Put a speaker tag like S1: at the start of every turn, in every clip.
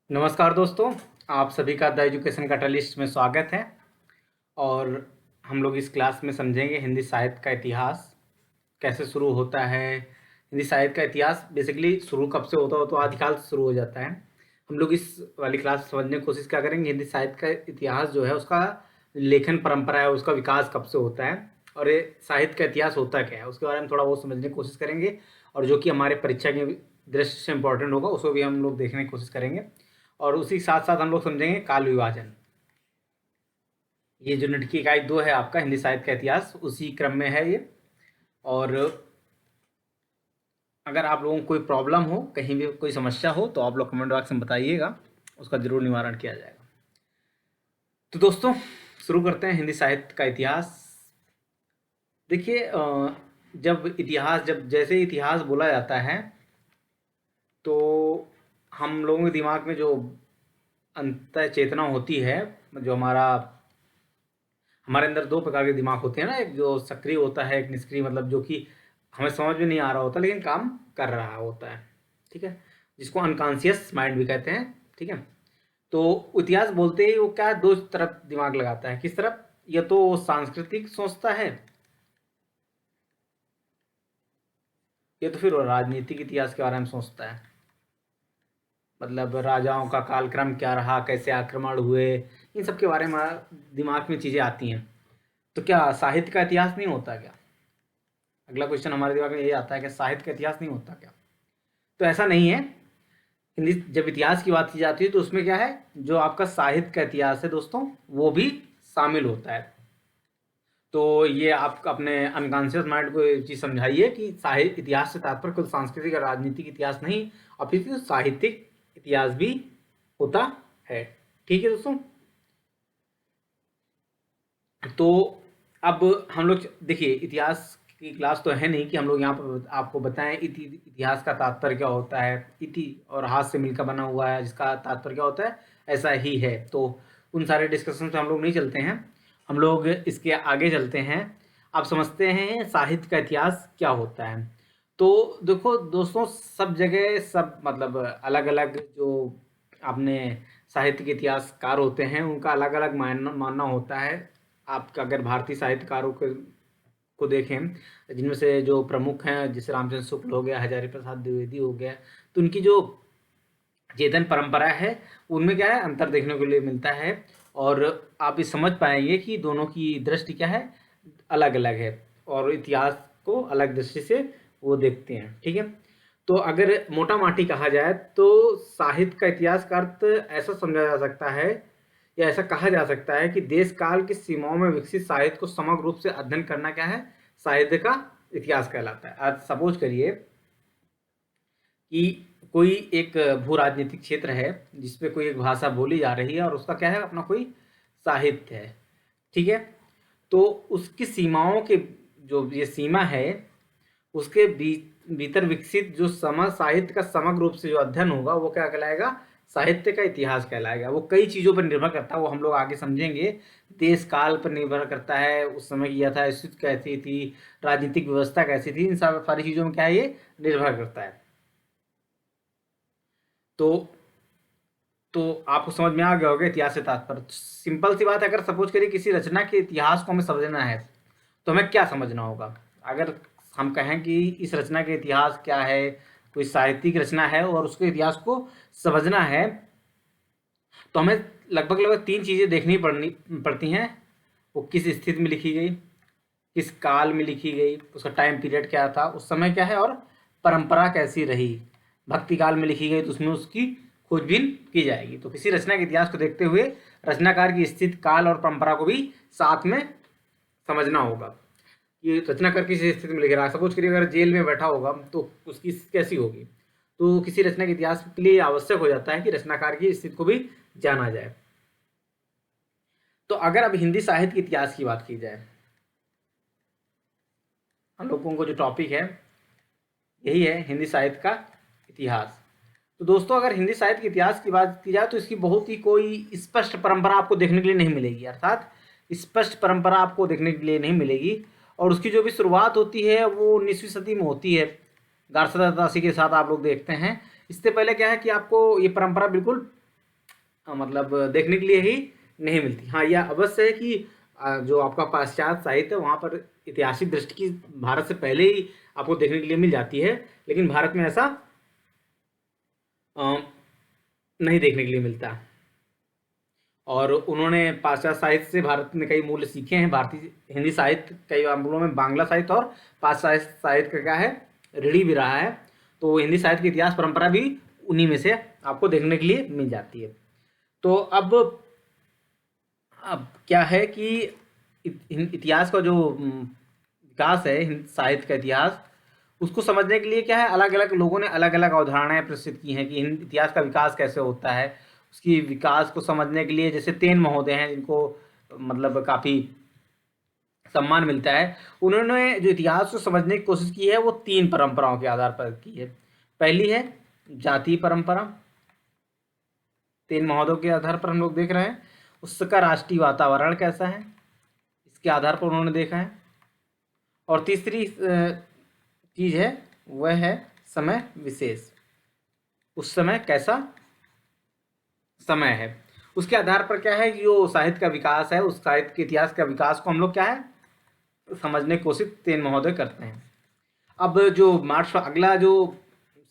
S1: नमस्कार दोस्तों, आप सभी का द एजुकेशन कैटलिस्ट में स्वागत है। और हम लोग इस क्लास में समझेंगे हिंदी साहित्य का इतिहास कैसे शुरू होता है। हिंदी साहित्य का इतिहास बेसिकली शुरू कब से होता हो तो आदिकाल से शुरू हो जाता है। हम लोग इस वाली क्लास समझने की कोशिश क्या करेंगे, हिंदी साहित्य का इतिहास जो है उसका लेखन परंपरा है, उसका विकास कब से होता है और ये साहित्य का इतिहास होता क्या है उसके बारे में थोड़ा बहुत समझने की कोशिश करेंगे। और जो कि हमारे परीक्षा की दृष्टि से इम्पोर्टेंट होगा उसको भी हम लोग देखने की कोशिश करेंगे। और उसी के साथ साथ हम लोग समझेंगे काल विभाजन। ये यूनिट की इकाई 2 है आपका हिंदी साहित्य का इतिहास, उसी क्रम में है ये। और अगर आप लोगों को कोई प्रॉब्लम हो, कहीं भी कोई समस्या हो तो आप लोग कमेंट बॉक्स में बताइएगा, उसका जरूर निवारण किया जाएगा। तो दोस्तों शुरू करते हैं हिंदी साहित्य का इतिहास। देखिए जब जैसे इतिहास बोला जाता है तो हम लोगों के दिमाग में जो अंतः चेतना होती है, जो हमारे अंदर दो प्रकार के दिमाग होते हैं ना, एक जो सक्रिय होता है, एक निष्क्रिय, मतलब जो कि हमें समझ में नहीं आ रहा होता लेकिन काम कर रहा होता है, ठीक है, जिसको अनकॉन्शियस माइंड भी कहते हैं, ठीक है। तो इतिहास बोलते ही वो क्या दो तरफ दिमाग लगाता है, किस तरफ, या तो वो सांस्कृतिक सोचता है या तो फिर वो राजनीतिक इतिहास के बारे में सोचता है। मतलब राजाओं का कालक्रम क्या रहा, कैसे आक्रमण हुए, इन सब के बारे में दिमाग में चीज़ें आती हैं। तो क्या साहित्य का इतिहास नहीं होता क्या? अगला क्वेश्चन हमारे दिमाग में ये आता है कि साहित्य का इतिहास नहीं होता क्या? तो ऐसा नहीं है। हिंदी जब इतिहास की बात की जाती है तो उसमें क्या है, जो आपका साहित्य का इतिहास है दोस्तों वो भी शामिल होता है। तो ये आप अपने अनकॉन्शियस माइंड को ये चीज़ समझाइए कि साहित्य इतिहास से तात्पर्य केवल सांस्कृतिक और राजनीतिक इतिहास नहीं, और फिर साहित्यिक इतिहास भी होता है। ठीक है दोस्तों। तो अब हम लोग देखिए, इतिहास की क्लास तो है नहीं कि हम लोग यहाँ पर आपको बताएं इतिहास का तात्पर्य क्या होता है। इति और हाथ से मिलकर बना हुआ है जिसका तात्पर्य क्या होता है, ऐसा ही है। तो उन सारे डिस्कशन पे हम लोग नहीं चलते हैं, हम लोग इसके आगे चलते हैं। आप समझते हैं साहित्य का इतिहास क्या होता है। तो देखो दोस्तों, सब जगह सब मतलब अलग अलग जो आपने साहित्य के इतिहासकार होते हैं उनका अलग अलग मानना होता है। आपका अगर भारतीय साहित्यकारों को देखें, जिनमें से जो प्रमुख हैं जैसे रामचंद्र शुक्ल हो गया, हजारी प्रसाद द्विवेदी हो गया, तो उनकी जो चेतन परंपरा है उनमें क्या है, अंतर देखने को लिए मिलता है। और आप ये समझ पाएंगे कि दोनों की दृष्टि क्या है, अलग अलग है, और इतिहास को अलग दृष्टि से वो देखते हैं, ठीक है। तो अगर मोटा माटी कहा जाए तो साहित्य का इतिहास का अर्थ ऐसा समझा जा सकता है या ऐसा कहा जा सकता है कि देश काल की सीमाओं में विकसित साहित्य को समग्र रूप से अध्ययन करना क्या है, साहित्य का इतिहास कहलाता है। आज सपोज करिए कि कोई एक भू राजनीतिक क्षेत्र है जिसपे कोई एक भाषा बोली जा रही है और उसका क्या है, अपना कोई साहित्य है, ठीक है। तो उसकी सीमाओं के जो ये सीमा है उसके भीतर विकसित जो साहित्य का समग्र रूप से जो अध्ययन होगा वो क्या कहलाएगा, साहित्य का इतिहास कहलाएगा। वो कई चीज़ों पर निर्भर करता है, वो हम लोग आगे समझेंगे। देश काल पर निर्भर करता है, उस समय की यथास्थिति कैसी थी, राजनीतिक व्यवस्था कैसी थी, इन सब सारी चीज़ों में क्या है, ये निर्भर करता है। तो आपको समझ में आ गया होगा इतिहास से तात्पर्य। सिंपल सी बात है, अगर सपोज करिए किसी रचना के इतिहास को हमें समझना है तो हमें क्या समझना होगा। अगर हम कहें कि इस रचना के इतिहास क्या है, कोई साहित्यिक रचना है और उसके इतिहास को समझना है, तो हमें लगभग लगभग तीन चीज़ें देखनी पड़ती हैं। वो किस स्थिति में लिखी गई, किस काल में लिखी गई, उसका टाइम पीरियड क्या था उस समय क्या है, और परंपरा कैसी रही। भक्ति काल में लिखी गई तो उसमें उसकी खोजबीन की जाएगी। तो किसी रचना के इतिहास को देखते हुए रचनाकार की स्थिति, काल और परंपरा को भी साथ में समझना होगा। ये रचनाकार किस स्थिति में लिख रहा है, सपोज करिए अगर जेल में बैठा होगा तो उसकी स्थिति कैसी होगी। तो किसी रचना के इतिहास के लिए आवश्यक हो जाता है कि रचनाकार की स्थिति को भी जाना जाए। तो अगर अब हिंदी साहित्य के इतिहास की बात की जाए, हम लोगों को जो टॉपिक है यही है हिंदी साहित्य का इतिहास। तो दोस्तों अगर हिंदी साहित्य के इतिहास की बात की जाए तो इसकी बहुत ही कोई स्पष्ट परंपरा आपको देखने के लिए नहीं मिलेगी, अर्थात स्पष्ट परंपरा आपको देखने के लिए नहीं मिलेगी। और उसकी जो भी शुरुआत होती है वो 19वीं सदी में होती है, गार्सदा दासी के साथ आप लोग देखते हैं। इससे पहले क्या है कि आपको ये परंपरा बिल्कुल मतलब देखने के लिए ही नहीं मिलती। हाँ, यह अवश्य है कि जो आपका पाश्चात्य साहित्य है वहाँ पर ऐतिहासिक दृष्टि की भारत से पहले ही आपको देखने के लिए मिल जाती है, लेकिन भारत में ऐसा अ, नहीं देखने के लिए मिलता। और उन्होंने पाश्चात्य साहित्य से भारत में कई मूल्य सीखे हैं। भारतीय हिंदी साहित्य कई मामलों में बांग्ला साहित्य और पाश्चात्य साहित्य का क्या है, ऋणी भी रहा है। तो हिंदी साहित्य की इतिहास परंपरा भी उन्हीं में से आपको देखने के लिए मिल जाती है। तो अब क्या है कि इतिहास का जो विकास है, साहित्य का इतिहास, उसको समझने के लिए क्या है, अलग अलग लोगों ने अलग अलग अवधारणाएं प्रस्तुत की हैं कि इतिहास का विकास कैसे होता है। उसकी विकास को समझने के लिए जैसे तेन महोदय हैं, जिनको मतलब काफ़ी सम्मान मिलता है, उन्होंने जो इतिहास को समझने की कोशिश की है वो 3 परंपराओं के आधार पर की है। पहली है जातीय परंपरा, तेन महोदय के आधार पर हम लोग देख रहे हैं। उसका राष्ट्रीय वातावरण कैसा है, इसके आधार पर उन्होंने देखा है। और तीसरी चीज़ है वह है समय विशेष, उस समय कैसा समय है। उसके आधार पर क्या है कि जो साहित्य का विकास है, उस साहित्य के इतिहास का विकास को हम लोग क्या है समझने की कोशिश तेन महोदय करते हैं। अब जो अगला जो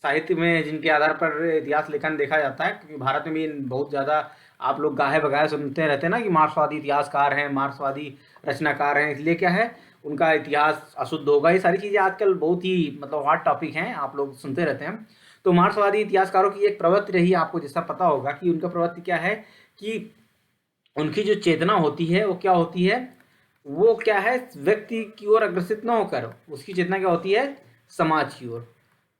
S1: साहित्य में जिनके आधार पर इतिहास लेखन देखा जाता है, क्योंकि भारत में भी बहुत ज़्यादा आप लोग गाहे बगाहे सुनते रहते हैं ना कि मार्क्सवादी इतिहासकार हैं, मार्क्सवादी रचनाकार हैं, इसलिए क्या है उनका इतिहास अशुद्ध होगा। ये सारी चीज़ें आजकल बहुत ही मतलब हॉट टॉपिक हैं, आप लोग सुनते रहते हैं। तो मार्क्सवादी इतिहासकारों की एक प्रवृत्ति रही, आपको जैसा पता होगा कि उनका प्रवृत्ति क्या है कि उनकी जो चेतना होती है वो क्या होती है, वो क्या है व्यक्ति की ओर अग्रसित न होकर उसकी चेतना क्या होती है, समाज की ओर।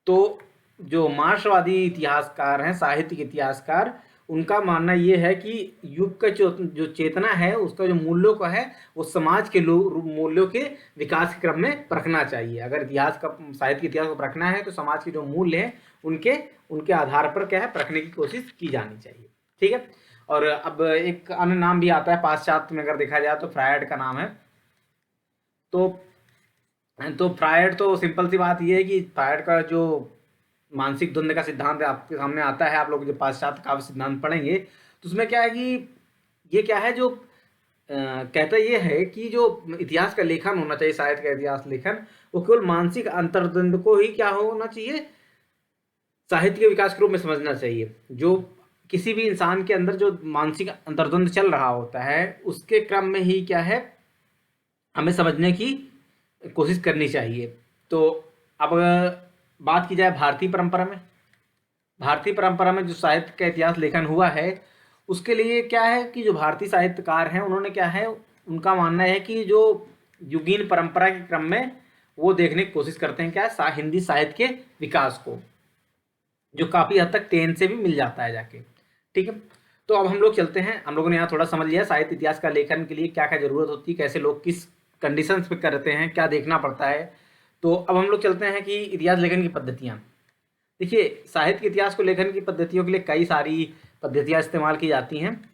S1: तो जो मार्क्सवादी इतिहासकार हैं, साहित्यिक इतिहासकार, उनका मानना ये है कि युग का जो चेतना है, उसका जो मूल्यों का है, वो समाज के मूल्यों के विकास के क्रम में परखना चाहिए। अगर इतिहास का साहित्य के इतिहास को परखना है तो समाज के जो मूल्य हैं उनके उनके आधार पर क्या है परखने की कोशिश की जानी चाहिए। ठीक है। और अब एक अन्य नाम भी आता है पाश्चात्य में, अगर देखा जाए तो फ्रायड का नाम है। तो फ्रायड तो सिंपल सी बात ये है कि फ्रायड का जो मानसिक द्वंद्व का सिद्धांत आपके सामने आता है, आप लोग जो पाश्चात्य काव्य सिद्धांत पढ़ेंगे तो उसमें क्या है कि ये क्या है जो कहता ये है कि जो इतिहास का लेखन होना चाहिए, साहित्य का इतिहास लेखन, वो केवल मानसिक अंतर्द्वंद को ही क्या होना चाहिए, साहित्य के विकास के रूप में समझना चाहिए। जो किसी भी इंसान के अंदर जो मानसिक अंतर्द्वंद चल रहा होता है, उसके क्रम में ही क्या है हमें समझने की कोशिश करनी चाहिए। तो अब बात की जाए भारतीय परंपरा में, भारतीय परंपरा में जो साहित्य का इतिहास लेखन हुआ है, उसके लिए क्या है कि जो भारतीय साहित्यकार हैं उन्होंने क्या है, उनका मानना है कि जो युगीन परंपरा के क्रम में वो देखने की कोशिश करते हैं क्या, हिंदी साहित्य के विकास को, जो काफ़ी हद तक तेन से भी मिल जाता है जाके। ठीक है। तो अब हम लोग चलते हैं, हम लोगों ने यहाँ थोड़ा समझ लिया साहित्य इतिहास का लेखन के लिए क्या क्या जरूरत होती है, कैसे लोग किस कंडीशंस पे करते हैं, क्या देखना पड़ता है। तो अब हम लोग चलते हैं कि इतिहास लेखन की पद्धतियाँ। देखिए, साहित्य के इतिहास को लेखन की पद्धतियों के लिए कई सारी पद्धतियाँ इस्तेमाल की जाती हैं।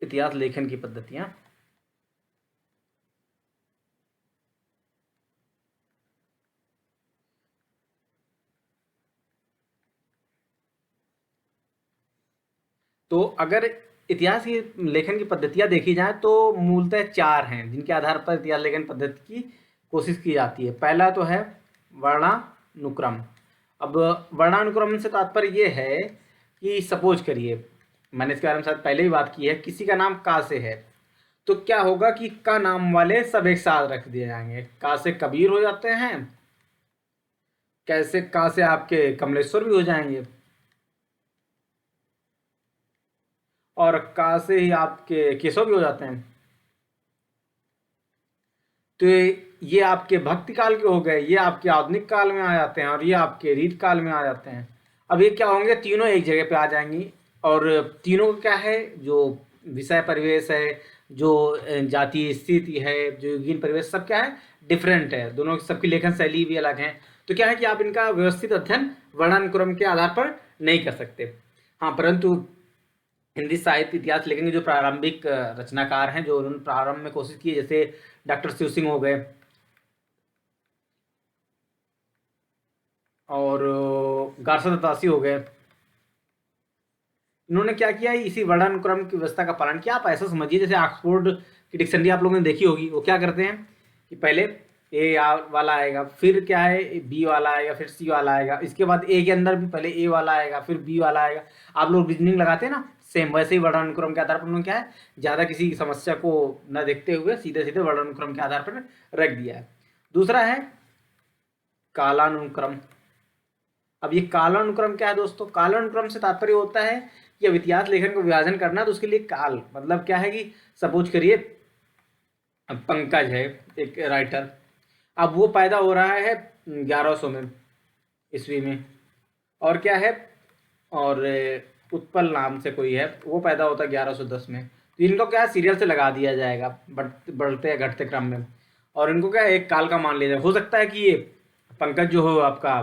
S1: इतिहास लेखन की पद्धतियाँ, तो अगर इतिहास की लेखन की पद्धतियाँ देखी जाए तो मूलतः 4 हैं जिनके आधार पर इतिहास लेखन पद्धति की कोशिश की जाती है। पहला तो है वर्णानुक्रम। अब वर्णानुक्रम से तात्पर्य ये है कि सपोज करिए, मैंने इसके बारे में शायद पहले ही बात की है, किसी का नाम का से है तो क्या होगा कि का नाम वाले सब एक साथ रख दिए जाएंगे। का से कबीर हो जाते हैं, कैसे का से आपके कमलेश्वर भी हो जाएंगे, और का से ही आपके केशव भी हो जाते हैं। तो ये आपके भक्ति काल के हो गए, ये आपके आधुनिक काल में आ जाते हैं, और ये आपके रीत काल में आ जाते हैं। अब ये क्या होंगे, तीनों एक जगह पे आ जाएंगी। और तीनों का क्या है, जो विषय परिवेश है, जो जातीय स्थिति है, जो युगीन परिवेश, सब क्या है डिफरेंट है, दोनों सबकी लेखन शैली भी अलग है। तो क्या है कि आप इनका व्यवस्थित अध्ययन वर्णानुक्रम के आधार पर नहीं कर सकते। हाँ, परंतु हिंदी साहित्य इतिहास लेखन के जो प्रारंभिक रचनाकार हैं, जो उन्होंने प्रारंभ में कोशिश की, जैसे डॉक्टर शिव सिंह हो गए, और गारसा दत्तासी हो गए, इन्होंने क्या किया, इसी वर्णानुक्रम की व्यवस्था का पालन किया। आप ऐसा समझिए जैसे ऑक्सफोर्ड की डिक्शनरी आप लोगों ने देखी होगी, वो क्या करते हैं कि पहले ए वाला आएगा, फिर क्या है बी वाला आएगा, फिर सी वाला आएगा, इसके बाद ए के अंदर भी पहले ए वाला आएगा, फिर बी वाला आएगा। आप लोग रीजनिंग लगाते हैं ना, सेम वैसे ही वर्णानुक्रम के आधार पर उन्होंने क्या है, ज़्यादा किसी समस्या को न देखते हुए सीधे सीधे वर्णानुक्रम के आधार पर रख दिया है। दूसरा है कालानुक्रम। अब ये कालानुक्रम क्या है दोस्तों, कालानुक्रम से तात्पर्य होता है कि अब इतिहास लेखन को विभाजन करना है तो उसके लिए काल मतलब क्या है कि सपोज करिए पंकज है एक राइटर, अब वो पैदा हो रहा है 1100 में ईस्वी में, और क्या है, और उत्पल नाम से कोई है वो पैदा होता है 1110 में। तो इनको क्या सीरियल से लगा दिया जाएगा बढ़ते या घटते क्रम में, और इनको क्या एक काल का मान लिया जाए। हो सकता है कि ये पंकज जो हो आपका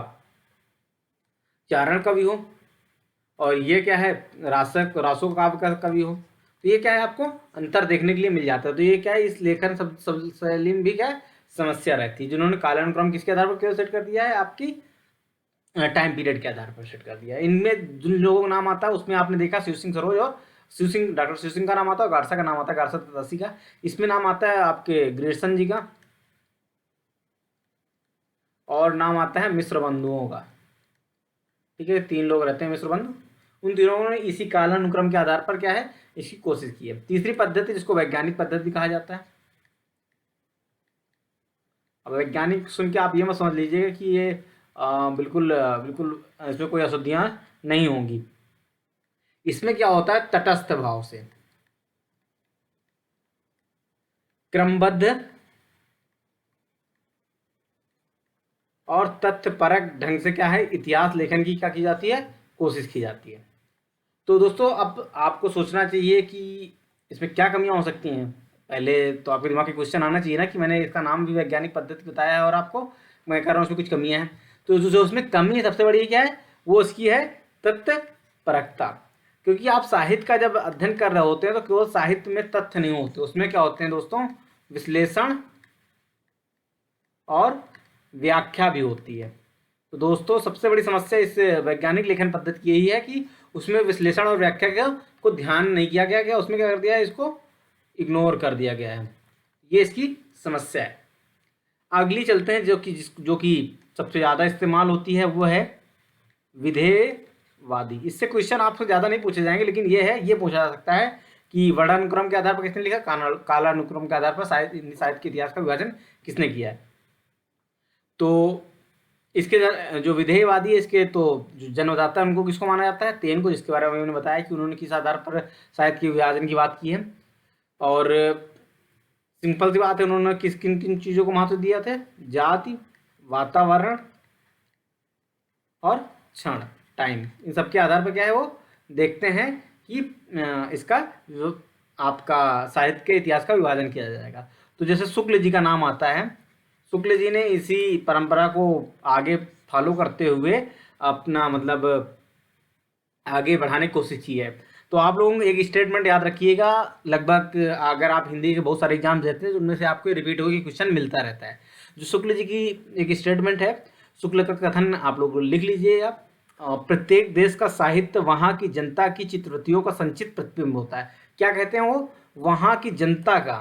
S1: चारण कवि हो, और ये क्या है रासो काव्य का कवि हो। तो ये क्या है, आपको अंतर देखने के लिए मिल जाता है। तो ये क्या है, इस लेखन सब शैली में भी क्या है समस्या रहती है। जिन्होंने कालानुक्रम किसके आधार पर क्यों सेट कर दिया है, आपकी टाइम पीरियड के आधार पर सेट कर दिया है। इनमें जिन लोगों का नाम आता है उसमें आपने देखा शिव सिंह सरोज और डॉक्टर शिव सिंह का नाम आता है, गारसा का नाम आता है, गारसा ततासी का। इसमें नाम आता है आपके ग्रेडसन जी का, और नाम आता है मिश्र बंधुओं का। ठीक है, 3 लोग रहते हैं मिश्र बंधु। उन तीनों ने इसी कालानुक्रम के आधार पर क्या है इसकी कोशिश की है। तीसरी पद्धति जिसको वैज्ञानिक पद्धति कहा जाता है। अब वैज्ञानिक सुन के आप ये मत समझ लीजिएगा कि ये बिल्कुल बिल्कुल इसमें कोई अशुद्धियां नहीं होंगी। इसमें क्या होता है, तटस्थ भाव से क्रमबद्ध और तथ्यपरक ढंग से क्या है इतिहास लेखन की क्या की जाती है, कोशिश की जाती है। तो दोस्तों अब आपको सोचना चाहिए कि इसमें क्या कमियां हो सकती हैं। पहले तो आपके दिमाग में क्वेश्चन आना चाहिए ना कि मैंने इसका नाम भी वैज्ञानिक पद्धति बताया है और आपको मैं कह रहा हूँ उसमें कुछ कमियां हैं। तो जो उसमें कमी है सबसे बड़ी क्या है, वो उसकी है तथ्यपरकता। क्योंकि आप साहित्य का जब अध्ययन कर रहे होते हैं तो केवल साहित्य में तथ्य नहीं होते, उसमें क्या होते हैं दोस्तों, विश्लेषण और व्याख्या भी होती है। तो दोस्तों सबसे बड़ी समस्या इस वैज्ञानिक लेखन पद्धति की यही है कि उसमें विश्लेषण और व्याख्या को ध्यान नहीं किया गया, उसमें क्या कर दिया है, इसको इग्नोर कर दिया गया है। ये इसकी समस्या है। अगली चलते हैं जो कि सबसे ज़्यादा इस्तेमाल होती है, वो है विधेयवादी। इससे क्वेश्चन आपसे ज़्यादा नहीं पूछे जाएंगे, लेकिन ये पूछा जा सकता है कि वर्णानुक्रम के आधार पर किसने लिखा, कालानुक्रम के आधार पर साहित्य के इतिहास का विभाजन किसने किया है। तो इसके जो विधेयवादी है, इसके तो जो जन्मदाता है उनको किसको माना जाता है, तेन को, जिसके बारे में मैंने बताया कि उन्होंने किस आधार पर साहित्य के विभाजन की बात की है। और सिंपल सी बात है, उन्होंने किन किन चीज़ों को महत्व दिया था, जाति, वातावरण और क्षण, टाइम, इन सब के आधार पर क्या है वो देखते हैं कि इसका जो आपका साहित्य के इतिहास का विभाजन किया जाएगा। तो जैसे शुक्ल जी का नाम आता है, शुक्ल जी ने इसी परंपरा को आगे फॉलो करते हुए अपना मतलब आगे बढ़ाने की कोशिश की है। तो आप लोगों को एक स्टेटमेंट याद रखिएगा, लगभग अगर आप हिंदी के बहुत सारे एग्जाम देते हैं तो उनमें से आपको रिपीट होकर क्वेश्चन मिलता रहता है। जो शुक्ल जी की एक स्टेटमेंट है, शुक्ल का कथन आप लोग लिख लीजिए आप, प्रत्येक देश का साहित्य वहाँ की जनता की चित्रवृत्तियों का संचित प्रतिबिंब होता है। क्या कहते हैं वो, वहाँ की जनता का,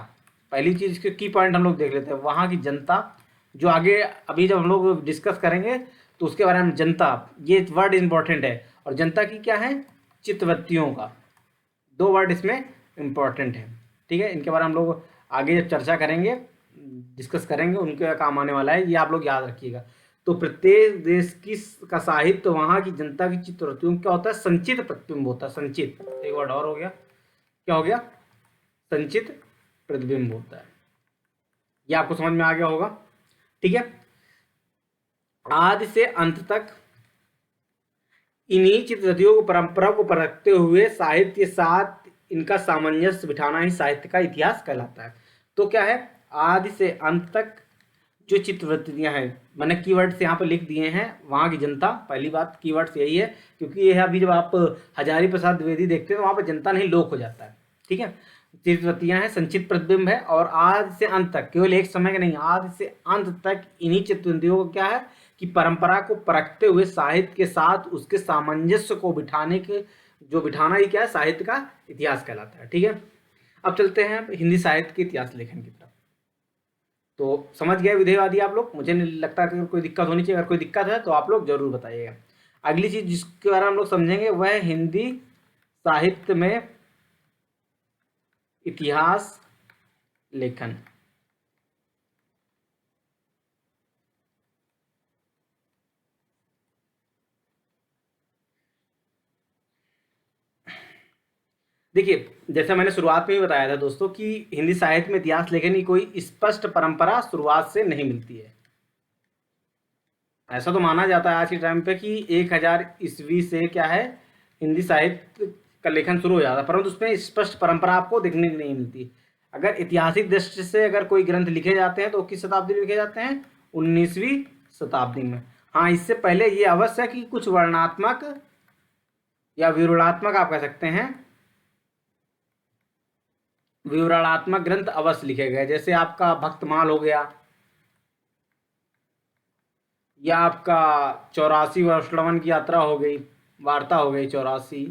S1: पहली चीज के की पॉइंट हम लोग देख लेते हैं, वहाँ की जनता, जो आगे अभी जब हम लोग डिस्कस करेंगे तो उसके बारे में जनता, ये वर्ड इंपॉर्टेंट है। और जनता की क्या है, चित्तवृत्तियों का, 2 वर्ड इसमें इंपॉर्टेंट है। ठीक है, इनके बारे में हम लोग आगे जब चर्चा करेंगे, डिस्कस करेंगे, उनके काम आने वाला है, ये आप लोग याद रखिएगा। तो प्रत्येक देश की का साहित्य वहाँ की जनता की चित्तवृत्तियों क्या होता है, संचित प्रतिबिंब होता है। संचित, एक वर्ड और हो गया, क्या हो गया, संचित प्रतिबिंब होता है। ये आपको समझ में आ गया होगा। ठीक है, आदि से अंत तक इन्हीं चित्रवृत्तियों को परंपरा को परखते हुए साहित्य के साथ इनका सामंजस्य बिठाना ही साहित्य का इतिहास कहलाता है। तो क्या है, आदि से अंत तक जो चित्रवृत्तियां हैं, मैंने कीवर्ड्स यहाँ पर लिख दिए हैं, वहाँ की जनता, पहली बात कीवर्ड्स यही है, क्योंकि ये है अभी जब आप हजारी प्रसाद द्विवेदी देखते हैं तो वहाँ पर जनता नहीं लोक हो जाता है। ठीक है, चित्रवृत्तियां हैं, संचित प्रतिबिंब है, और आज से अंत तक, केवल एक समय का नहीं, आज से अंत तक इन्हीं चित्रवृत्तियों को क्या है कि परंपरा को परखते हुए साहित्य के साथ उसके सामंजस्य को बिठाने के जो बिठाना ही क्या है, साहित्य का इतिहास कहलाता है। ठीक है, अब चलते हैं हिंदी साहित्य के इतिहास लेखन की तरफ। तो समझ गए विधेयवादी आप लोग? मुझे नहीं लगता कि कोई दिक्कत होनी चाहिए। अगर कोई दिक्कत है तो आप लोग जरूर बताइएगा। अगली चीज जिसके बारे में हम लोग समझेंगे वह है हिंदी साहित्य में इतिहास लेखन। देखिए, जैसा मैंने शुरुआत में ही बताया था दोस्तों कि हिंदी साहित्य में इतिहास लेखन की कोई स्पष्ट परंपरा शुरुआत से नहीं मिलती है। ऐसा तो माना जाता है आज के टाइम पे कि 1000 ईस्वी से क्या है, हिंदी साहित्य का लेखन शुरू हो जाता है, परंतु उसमें स्पष्ट परंपरा आपको देखने को नहीं मिलती। अगर ऐतिहासिक दृष्टि से अगर कोई ग्रंथ लिखे जाते हैं तो किस शताब्दी में लिखे जाते हैं? 19वीं शताब्दी में। हाँ, इससे पहले ये अवश्य है कि कुछ वर्णनात्मक या विवरणात्मक आप कह सकते हैं, विवरणात्मक ग्रंथ अवश्य लिखे गए, जैसे आपका भक्तमाल हो गया, या आपका 84 वर्षलवन की यात्रा हो गई, वार्ता हो गई 84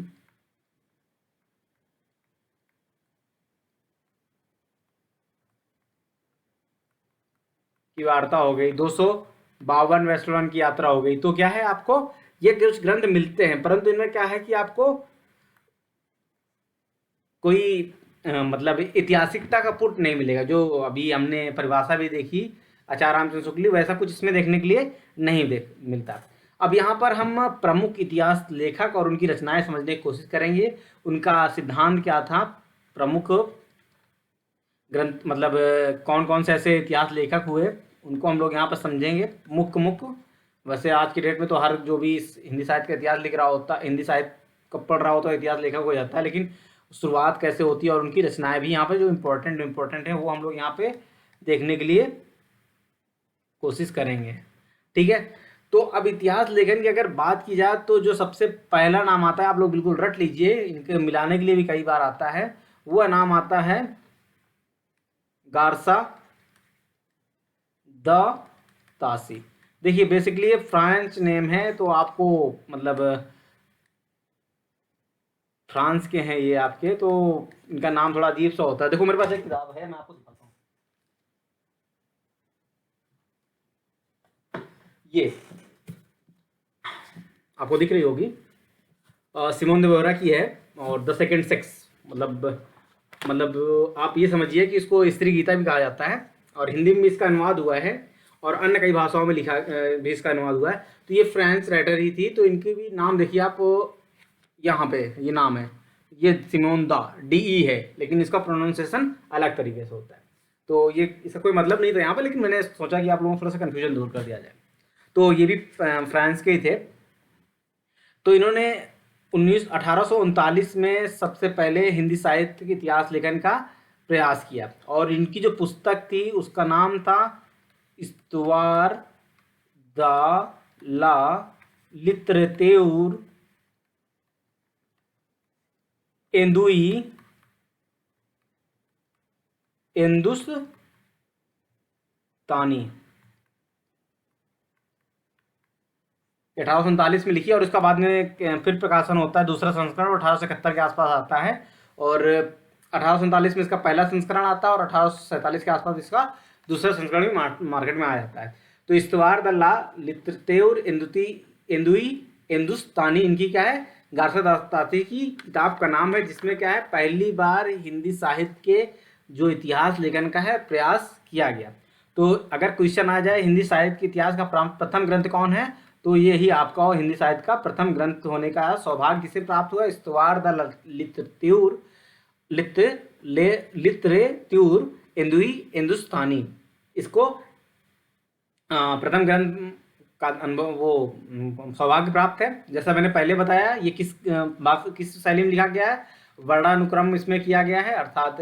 S1: की वार्ता हो गई, 252 वर्षलवन की यात्रा हो गई। तो क्या है, आपको ये कुछ ग्रंथ मिलते हैं, परंतु इनमें क्या है कि आपको कोई मतलब ऐतिहासिकता का पुट नहीं मिलेगा। जो अभी हमने परिभाषा भी देखी आचार्य रामचंद्र शुक्ल, वैसा कुछ इसमें देखने के लिए नहीं देख मिलता। अब यहाँ पर हम प्रमुख इतिहास लेखक और उनकी रचनाएं समझने की कोशिश करेंगे। उनका सिद्धांत क्या था, प्रमुख ग्रंथ मतलब कौन कौन से ऐसे इतिहास लेखक हुए, उनको हम लोग यहाँ पर समझेंगे मुख्य। वैसे आज की डेट में तो हर जो भी हिंदी साहित्य का इतिहास लिख रहा होता, हिंदी साहित्य को पढ़ रहा होता है, इतिहास लेखक हो जाता है, लेकिन शुरुआत कैसे होती है और उनकी रचनाएं भी यहाँ पे जो इम्पोर्टेंट है वो हम लोग यहाँ पे देखने के लिए कोशिश करेंगे। ठीक है, तो अब इतिहास लेखन की अगर बात की जाए तो जो सबसे पहला नाम आता है, आप लोग बिल्कुल रट लीजिए, इनके मिलाने के लिए भी कई बार आता है, वह नाम आता है गार्सा द तासी। देखिए, बेसिकली ये फ्रेंच नेम है, तो आपको मतलब फ्रांस के हैं ये आपके, तो इनका नाम थोड़ा अजीब सा होता है। देखो मेरे पास एक किताब है, मैं आपको दिखाता हूँ। ये आपको दिख रही होगी, सिमोन दे बोवेरा की है, और द सेकंड सेक्स, मतलब आप ये समझिए कि इसको स्त्री गीता भी कहा जाता है, और हिंदी में इसका अनुवाद हुआ है, और अन्य कई भाषाओं में लिखा भी इसका अनुवाद हुआ है। तो ये फ्रेंच राइटर ही थी, तो इनकी भी नाम देखिए आप, यहाँ पे ये नाम है, ये सिमोन दा DE है, लेकिन इसका प्रोनाउंसिएशन अलग तरीके से होता है। तो ये इसका कोई मतलब नहीं था यहाँ पे, लेकिन मैंने सोचा कि आप लोगों को थोड़ा सा कन्फ्यूजन दूर कर दिया जाए। तो ये भी फ्रांस के ही थे। तो इन्होंने 1839 में सबसे पहले हिंदी साहित्य के इतिहास लेखन का प्रयास किया, और इनकी जो पुस्तक थी उसका नाम था इस्तवार द ला लिटरेतूर एंदुई हिंदुस्तानी। 1839 में लिखी, और उसका बाद में फिर प्रकाशन होता है, दूसरा संस्करण 1871 के आसपास आता है, और 1839 में इसका पहला संस्करण आता है, और 1847 के आसपास इसका दूसरा संस्करण भी मार्केट में आ जाता है। तो इस्तवार द ला लिटरेतूर एंदुई हिंदुस्तानी इनकी क्या है, गार्सा दास्ताती की किताब का नाम है, जिसमें क्या है, पहली बार हिंदी साहित्य के जो इतिहास लेखन का है प्रयास किया गया। तो अगर क्वेश्चन आ जाए हिंदी साहित्य के इतिहास का प्रथम ग्रंथ कौन है, तो ये ही आपका हिंदी साहित्य का प्रथम ग्रंथ होने का सौभाग्य किसे प्राप्त हुआ, इस्तवार द लिटरेतूर एंदुई हिंदुस्तानी। इसको प्रथम ग्रंथ का अनुभव वो सौभाग्य प्राप्त है। जैसा मैंने पहले बताया, ये किस शैली में लिखा गया है, वर्णानुक्रम इसमें किया गया है, अर्थात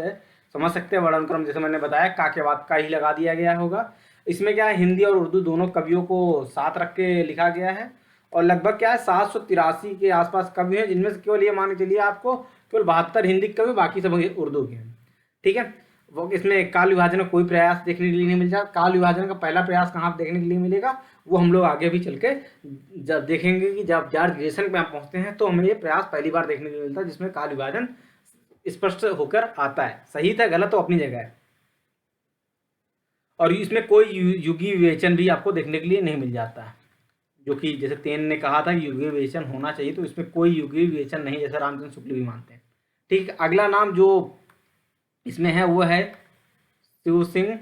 S1: समझ सकते हैं वर्णानुक्रम, जैसे मैंने बताया का के बाद का ही लगा दिया गया होगा। इसमें क्या है, हिंदी और उर्दू दोनों कवियों को साथ रख के लिखा गया है, और लगभग क्या है 783 के आसपास कवि हैं, जिनमें से केवल ये मान के चलिए आपको केवल 72 हिंदी कवि, बाकी सब उर्दू के हैं। ठीक है, वो इसमें काल विभाजन का कोई प्रयास देखने के लिए नहीं मिलता। काल विभाजन का पहला प्रयास कहाँ देखने के लिए मिलेगा, वो हम लोग आगे भी चल के जब देखेंगे कि जब जॉर्ज ग्रेसन पे आप पहुँचते हैं तो हमें ये प्रयास पहली बार देखने को मिलता है जिसमें काल विभाजन स्पष्ट होकर आता है। सही था गलत तो अपनी जगह है, और इसमें कोई युगी विवेचन भी आपको देखने के लिए नहीं मिल जाता है, जो कि जैसे तेन ने कहा था युगी विवेचन होना चाहिए, तो इसमें कोई युगी विवेचन नहीं, जैसे रामचंद्र शुक्ल भी मानते हैं। ठीक, अगला नाम जो इसमें है वो है शिव सिंह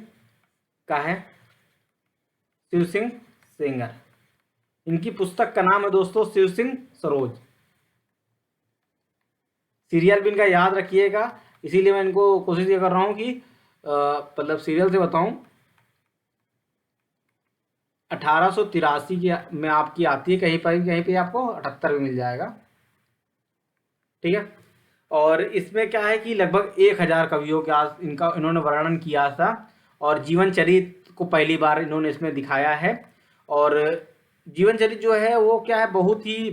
S1: का है, शिव सिंह सेंगर। इनकी पुस्तक का नाम है दोस्तों शिव सिंह सरोज। सीरियल भी इनका याद रखिएगा, इसीलिए मैं इनको कोशिश ये कर रहा हूँ कि मतलब सीरियल से बताऊं। 1883 की में आपकी आती है, कहीं पे आपको 78 में मिल जाएगा। ठीक है, और इसमें क्या है कि लगभग 1000 कवियों के आस इनका इन्होंने वर्णन किया था, और जीवन चरित्र को पहली बार इन्होंने इसमें दिखाया है। और जीवन चरित्र जो है वो क्या है, बहुत ही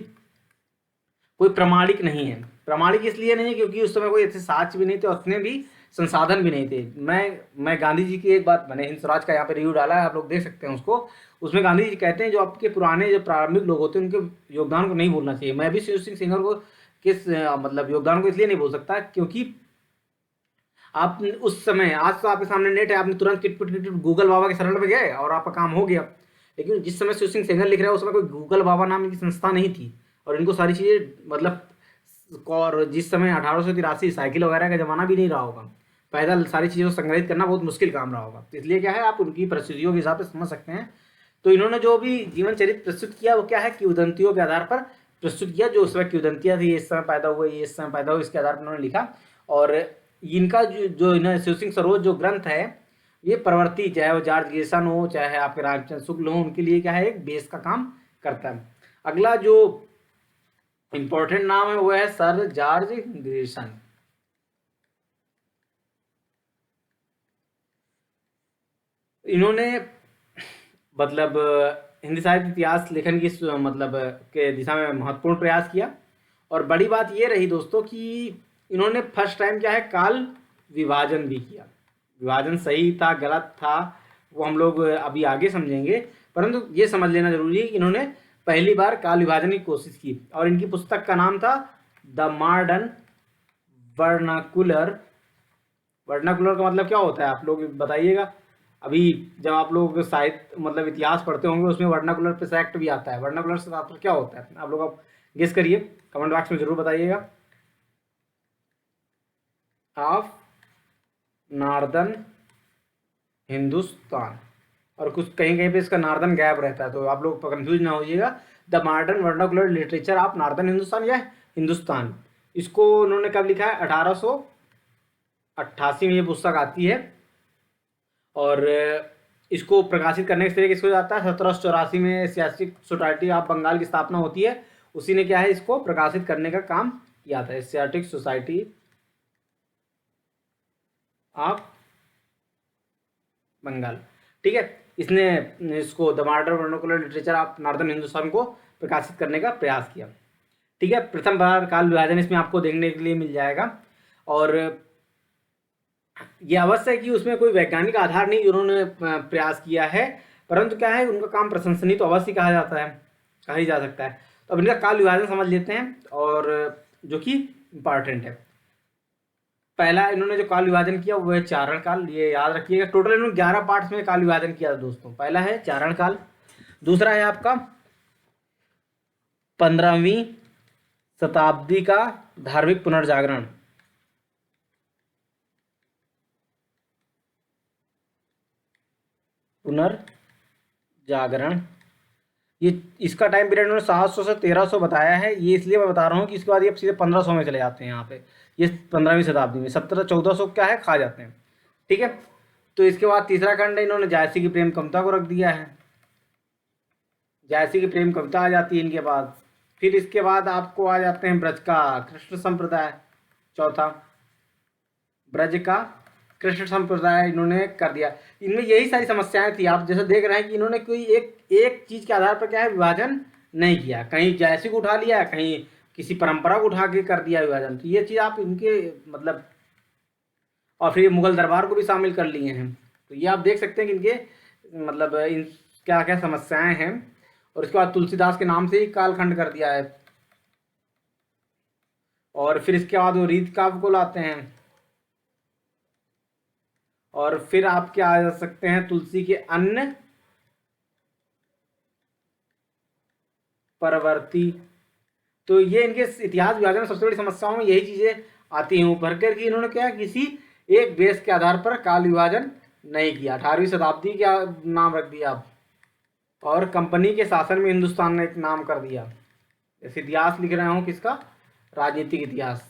S1: कोई प्रमाणिक नहीं है। प्रमाणिक इसलिए नहीं क्योंकि उस समय कोई ऐसे साक्ष्य भी नहीं थे, उतने भी संसाधन भी नहीं थे। मैं गांधी जी की एक बात, मैंने हिंद स्वराज का यहाँ पे रिव्यू डाला है, आप लोग देख सकते हैं उसको। उसमें गांधी जी कहते हैं जो आपके पुराने जो प्रारंभिक लोग होते हैं उनके योगदान को नहीं भूलना चाहिए। मैं भी शिव सिंह सेंगर को किस मतलब योगदान को इसलिए नहीं बोल सकता क्योंकि आप उस समय, आज तो आपके सामने नेट है, आपने तुरंत किट गूगल बाबा के शरण पे गए और आपका काम हो गया। लेकिन जिस समय शिव सिंह सेंगर लिख रहा है उस समय कोई गूगल बाबा नाम की संस्था नहीं थी, और इनको सारी चीज़ें मतलब, और जिस समय 1883 साइकिल वगैरह का जमाना भी नहीं रहा होगा, पैदल सारी चीज़ों को संग्रहित करना बहुत मुश्किल काम रहा होगा। तो इसलिए क्या है, आप उनकी परिस्थितियों के हिसाब से समझ सकते हैं। तो इन्होंने जो भी जीवन चरित्र प्रस्तुत किया वो क्या है, किंवदंतियों के आधार पर प्रस्तुत किया। जो उस समय किंवदंतियाँ थी, इस समय पैदा हुए, ये इस समय पैदा हुए, इसके आधार पर उन्होंने लिखा। और इनका जो इन्होंने शिव सिंह सरोज जो ग्रंथ है, ये प्रवर्ती, चाहे वो जॉर्ज ग्रेसन हो, चाहे आपके रामचंद्र शुक्ल हो, उनके लिए क्या है, एक बेस का काम करता है। अगला जो इंपॉर्टेंट नाम है वो है सर जॉर्ज ग्रेसन। इन्होंने मतलब हिंदी साहित्य इतिहास लेखन की मतलब के दिशा में महत्वपूर्ण प्रयास किया। और बड़ी बात ये रही दोस्तों कि इन्होंने फर्स्ट टाइम क्या है, काल विभाजन भी किया। विभाजन सही था गलत था वो हम लोग अभी आगे समझेंगे, परंतु ये समझ लेना जरूरी है कि इन्होंने पहली बार काल विभाजन की कोशिश की। और इनकी पुस्तक का नाम था द मॉडर्न वर्नाकुलर। वर्नाकुलर का मतलब क्या होता है आप लोग बताइएगा। अभी जब आप लोग साहित्य मतलब इतिहास पढ़ते होंगे उसमें वर्नाकुलर प्रेसेक्ट भी आता है। वर्नाकुलर से तात्पर्य क्या होता है, आप लोग आप गेस करिए, कमेंट बॉक्स में जरूर बताइएगा। ऑफ नॉर्दर्न हिंदुस्तान, और कुछ कहीं कहीं पे इसका नॉर्दर्न गैप रहता है, तो आप लोग कंफ्यूज ना होइएगा। The modern vernacular literature of northern Hindustan या हिंदुस्तान, इसको उन्होंने कब लिखा है, 1888 में ये पुस्तक आती है। और इसको प्रकाशित करने के श्रेय किसको जाता है, 1784 में सियासी सोसाइटी ऑफ बंगाल की स्थापना होती है। उसी ने क्या है इसको प्रकाशित करने का काम किया था, एशियाटिक सोसाइटी ऑफ बंगाल। ठीक है, इसने इसको the modern vernacular literature of northern Hindustan को प्रकाशित करने का प्रयास किया। ठीक है, प्रथम बार काल विभाजन इसमें आपको देखने के लिए मिल जाएगा। और ये अवश्य है कि उसमें कोई वैज्ञानिक आधार नहीं उन्होंने प्रयास किया है, परंतु क्या है उनका काम प्रशंसनीय तो अवश्य कहा जाता है, कहा ही जा सकता है। तो अब इनका काल विभाजन समझ लेते हैं, और जो कि इम्पॉर्टेंट है। पहला इन्होंने जो काल विभाजन किया वो है चारण काल, ये याद रखिएगा। टोटल इन्होंने 11 पार्ट्स में काल विभाजन किया था दोस्तों। पहला है चारण काल, दूसरा है आपका 15वीं शताब्दी का धार्मिक पुनर्जागरण, ये इसका टाइम पीरियड उन्होंने 700 से 1300 बताया है। ये इसलिए मैं बता रहा हूँ कि इसके बाद ये सीधे 1500 में चले जाते हैं यहाँ पे। ये 15वीं शताब्दी में 1400 क्या है खा जाते हैं। ठीक है, तो इसके बाद तीसरा खंड इन्होंने जायसी की प्रेम कविता को रख दिया है। जायसी की प्रेम कविता आ जाती है इनके बाद। फिर इसके बाद आपको आ जाते हैं ब्रज का कृष्ण संप्रदाय, चौथा ब्रज का कृष्ण संप्रदाय इन्होंने कर दिया। इनमें यही सारी समस्याएं थी, आप जैसे देख रहे हैं कि इन्होंने कोई एक चीज के आधार पर क्या है विभाजन नहीं किया, कहीं जायसी को उठा लिया, कहीं किसी परंपरा को उठा के कर दिया विभाजन। तो ये चीज आप इनके मतलब, और फिर मुगल दरबार को भी शामिल कर लिए हैं। तो ये आप देख सकते हैं कि इनके मतलब क्या क्या समस्याएं हैं, और उसके बाद तुलसीदास के नाम से ही कालखंड कर दिया है। और फिर इसके बाद वो रीत काव्य को लाते हैं, और फिर आप क्या आ सकते हैं, तुलसी के अन्य परवर्ती। तो ये इनके इतिहास विभाजन में सबसे बड़ी समस्याओं में यही चीजें आती हैं उभर कर कि इन्होंने क्या किसी एक बेस के आधार पर काल विभाजन नहीं किया। 18वीं शताब्दी का नाम रख दिया आप, और कंपनी के शासन में हिंदुस्तान ने एक नाम कर दिया। जैसे इतिहास लिख रहे हो किसका, राजनीतिक इतिहास।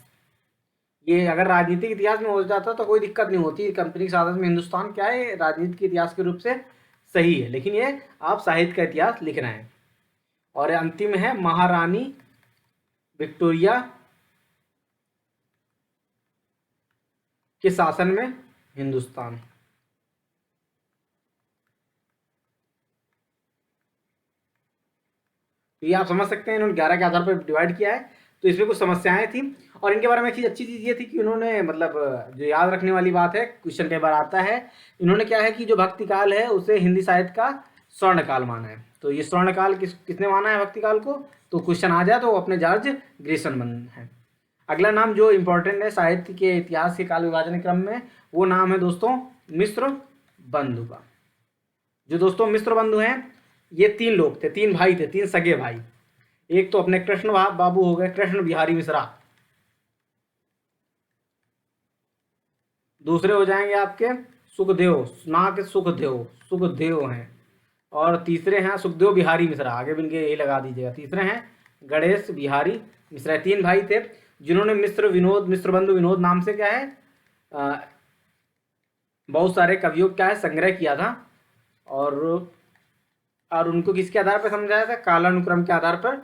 S1: ये अगर राजनीतिक इतिहास में हो जाता तो कोई दिक्कत नहीं होती, कंपनी के शासन में हिंदुस्तान क्या है, राजनीतिक इतिहास के रूप से सही है, लेकिन ये आप साहित्य का इतिहास लिख रहे हैं। और अंतिम है महारानी विक्टोरिया के शासन में हिंदुस्तान। तो ये आप समझ सकते हैं इन्होंने 11 के आधार पर डिवाइड किया है। तो इसमें कुछ समस्याएं थी, और इनके बारे में एक चीज अच्छी चीज ये थी कि उन्होंने मतलब जो याद रखने वाली बात है, क्वेश्चन कई बार आता है, इन्होंने क्या है कि जो भक्ति काल है उसे हिंदी साहित्य का स्वर्ण काल माना है। तो ये स्वर्ण काल किसने माना है भक्ति काल को, तो क्वेश्चन आ जाए तो वो अपने जॉर्ज ग्रिसन बन है। अगला नाम जो इंपॉर्टेंट है साहित्य के इतिहास के काल विभाजन क्रम में, वो नाम है दोस्तों मिश्र बंधु का। जो दोस्तों मिश्र बंधु हैं, ये 3 लोग थे, 3 भाई थे, 3 सगे भाई। एक तो अपने कृष्ण बाबू हो गए, कृष्ण बिहारी मिश्रा। दूसरे हो जाएंगे आपके सुखदेव, ना के सुखदेव हैं। और तीसरे हैं सुखदेव बिहारी मिश्रा, आगे भी इनके यही लगा दीजिएगा। तीसरे हैं गणेश बिहारी मिश्रा। 3 भाई थे जिन्होंने मिश्र बंधु विनोद नाम से क्या है बहुत सारे कवियों का क्या है संग्रह किया था, और उनको किसके आधार पर समझाया था, कालानुक्रम के आधार पर